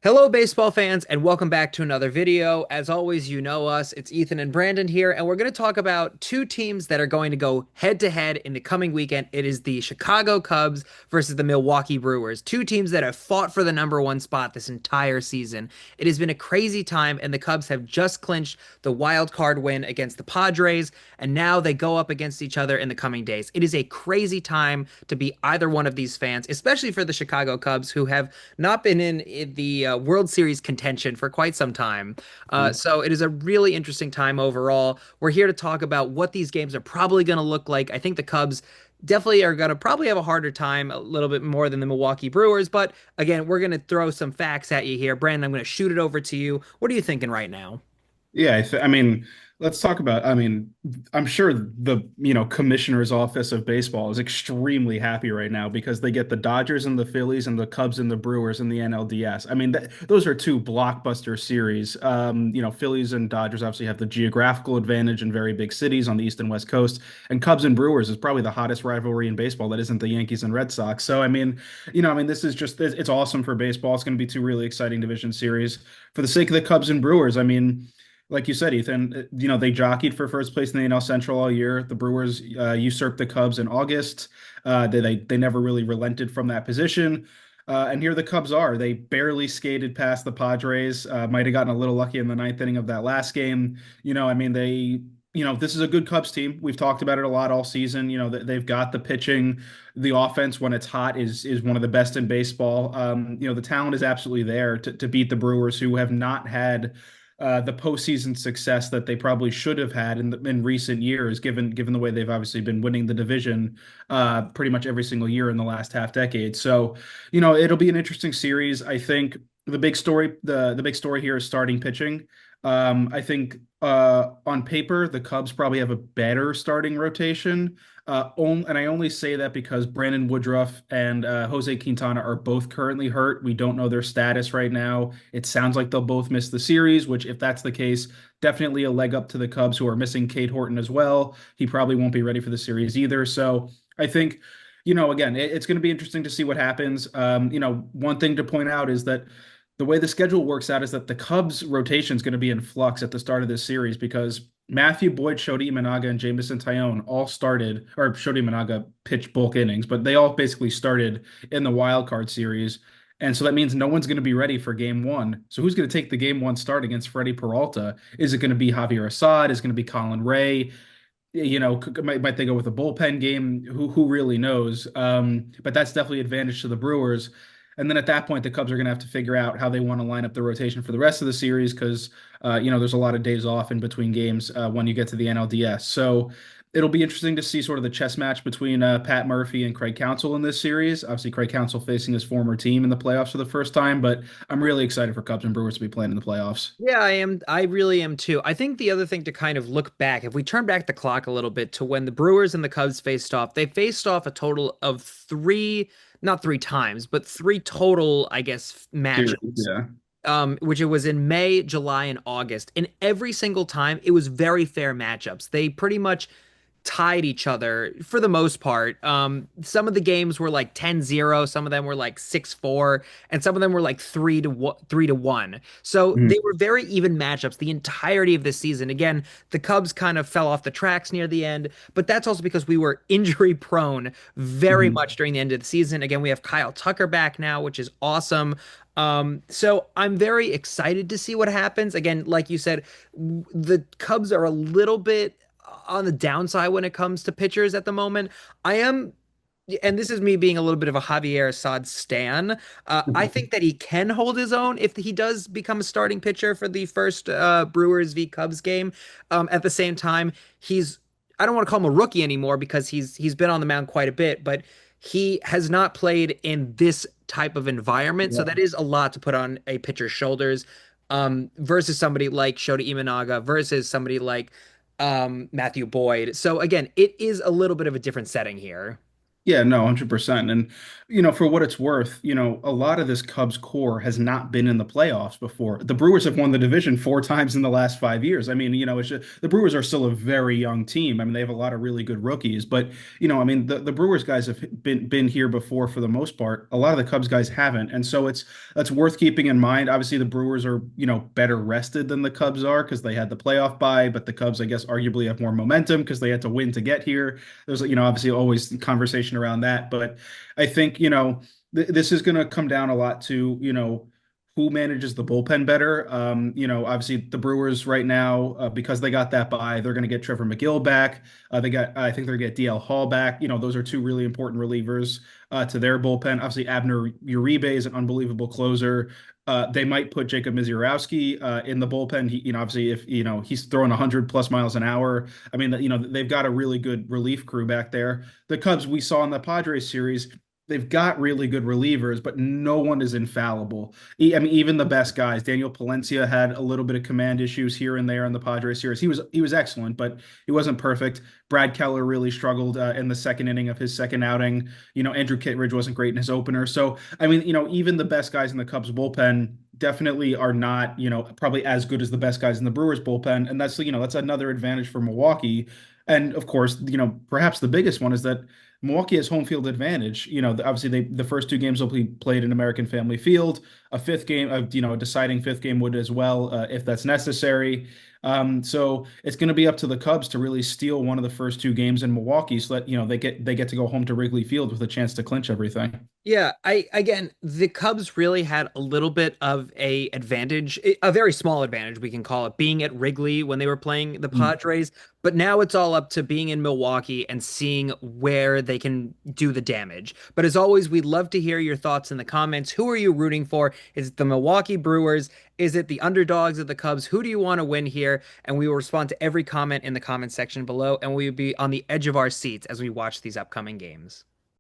Hello, baseball fans, and welcome back to another video. As always, you know us. It's Ethan and Brandon here, and we're going to talk about two teams that are going to go head to head in the coming weekend. It is the Chicago Cubs versus the Milwaukee Brewers, two teams that have fought for the number one spot this entire season. It has been a crazy time, and the Cubs have just clinched the wild card win against the Padres, and now they go up against each other in the coming days. It is a crazy time to be either one of these fans, especially for the Chicago Cubs, who have not been in the World Series contention for quite some time. So it is a really interesting time overall. We're here to talk about what these games are probably going to look like. I think the Cubs definitely are going to probably have a harder time a little bit more than the Milwaukee Brewers. But again, we're going to throw some facts at you here. Brandon, I'm going to shoot it over to you. What are you thinking right now? Yeah, I mean, let's talk about. I'm sure the commissioner's office of baseball is extremely happy right now because they get the Dodgers and the Phillies and the Cubs and the Brewers and the NLDS. I mean, those are two blockbuster series. Phillies and Dodgers obviously have the geographical advantage in very big cities on the East and West Coast, and Cubs and Brewers is probably the hottest rivalry in baseball that isn't the Yankees and Red Sox. So, this is just it's awesome for baseball. It's going to be two really exciting division series. For the sake of the Cubs and Brewers, I mean, like you said, Ethan, they jockeyed for first place in the NL Central all year. The Brewers usurped the Cubs in August. They never really relented from that position. And here the Cubs are. They barely skated past the Padres. Might have gotten a little lucky in the ninth inning of that last game. This is a good Cubs team. We've talked about it a lot all season. They've got the pitching, the offense when it's hot is one of the best in baseball. The talent is absolutely there to beat the Brewers, who have not had the postseason success that they probably should have had in recent years, given the way they've obviously been winning the division pretty much every single year in the last half decade. So, it'll be an interesting series. I think the big story here is starting pitching. I think on paper the Cubs probably have a better starting rotation. And I only say that because Brandon Woodruff and Jose Quintana are both currently hurt. We don't know their status right now. It sounds like they'll both miss the series, which, if that's the case, definitely a leg up to the Cubs, who are missing Cade Horton as well. He probably won't be ready for the series either. So I think, again, it's going to be interesting to see what happens. One thing to point out is that the way the schedule works out is that the Cubs rotation is going to be in flux at the start of this series because Matthew Boyd, Shota Imanaga, and Jameson Taillon all started, or Shota Imanaga pitched bulk innings, but they all basically started in the wild card series. And so that means no one's going to be ready for game one. So who's going to take the game one start against Freddie Peralta? Is it going to be Javier Assad? Is it going to be Colin Ray? Might they go with a bullpen game? Who really knows? But that's definitely advantage to the Brewers. And then at that point, the Cubs are going to have to figure out how they want to line up the rotation for the rest of the series because, there's a lot of days off in between games when you get to the NLDS. So it'll be interesting to see sort of the chess match between Pat Murphy and Craig Counsell in this series. Obviously, Craig Counsell facing his former team in the playoffs for the first time, but I'm really excited for Cubs and Brewers to be playing in the playoffs. Yeah, I am. I really am too. I think the other thing to kind of look back, if we turn back the clock a little bit to when the Brewers and the Cubs faced off, they faced off a total of three, not three times, but three total, I guess, Series, matchups. yeah. Which it was in May, July, and August. And every single time, it was very fair matchups. They pretty much tied each other for the most part. Some of the games were like 10-0, some of them were like 6-4, and some of them were like 3-1. So Mhm. they were very even matchups the entirety of this season. Again, the Cubs kind of fell off the tracks near the end, but that's also because we were injury prone very Mhm. much during the end of the season. Again, we have Kyle Tucker back now, which is awesome. So I'm very excited to see what happens. Again, like you said, the Cubs are a little bit on the downside when it comes to pitchers at the moment. I am, and this is me being a little bit of a Javier Assad stan. I think that he can hold his own if he does become a starting pitcher for the first Brewers v Cubs game. At the same time, I don't want to call him a rookie anymore because he's been on the mound quite a bit, but he has not played in this type of environment, so Yeah. that is a lot to put on a pitcher's shoulders. Versus somebody like Shota Imanaga, versus somebody like Matthew Boyd. So again, it is a little bit of a different setting here. Yeah, no, 100%. And, for what it's worth, a lot of this Cubs core has not been in the playoffs before. The Brewers have won the division 4 times in the last 5 years. I mean, the Brewers are still a very young team. I mean, they have a lot of really good rookies, but, I mean, the Brewers guys have been here before for the most part. A lot of the Cubs guys haven't. And so that's worth keeping in mind. Obviously, the Brewers are, better rested than the Cubs are because they had the playoff bye, but the Cubs, I guess, arguably have more momentum because they had to win to get here. There's, obviously always conversation around that, but I think, this is going to come down a lot to, who manages the bullpen better. Obviously the Brewers right now, because they got that bye, they're going to get Trevor McGill back. I think they're going to get DL Hall back. Those are two really important relievers to their bullpen. Obviously, Abner Uribe is an unbelievable closer. They might put Jacob Misiorowski in the bullpen. Obviously, if he's throwing 100 plus miles an hour. I mean, they've got a really good relief crew back there. The Cubs we saw in the Padres series, they've got really good relievers, but no one is infallible. I mean, even the best guys. Daniel Palencia had a little bit of command issues here and there in the Padres series. He was excellent, but he wasn't perfect. Brad Keller really struggled in the second inning of his second outing. Andrew Kittredge wasn't great in his opener. So, I mean, even the best guys in the Cubs bullpen definitely are not, probably as good as the best guys in the Brewers bullpen. And that's another advantage for Milwaukee. And of course, perhaps the biggest one is that Milwaukee has home field advantage. Obviously the first two games will be played in American Family Field. A fifth game, a deciding fifth game would as well, if that's necessary. So it's going to be up to the Cubs to really steal one of the first two games in Milwaukee, so that they get to go home to Wrigley Field with a chance to clinch everything. Yeah, the Cubs really had a little bit of a advantage, a very small advantage we can call it, being at Wrigley when they were playing the Padres, but now it's all up to being in Milwaukee and seeing where they can do the damage. But as always, we'd love to hear your thoughts in the comments. Who are you rooting for? Is it the Milwaukee Brewers? Is it the underdogs of the Cubs? Who do you want to win here? And we will respond to every comment in the comment section below, and we will be on the edge of our seats as we watch these upcoming games.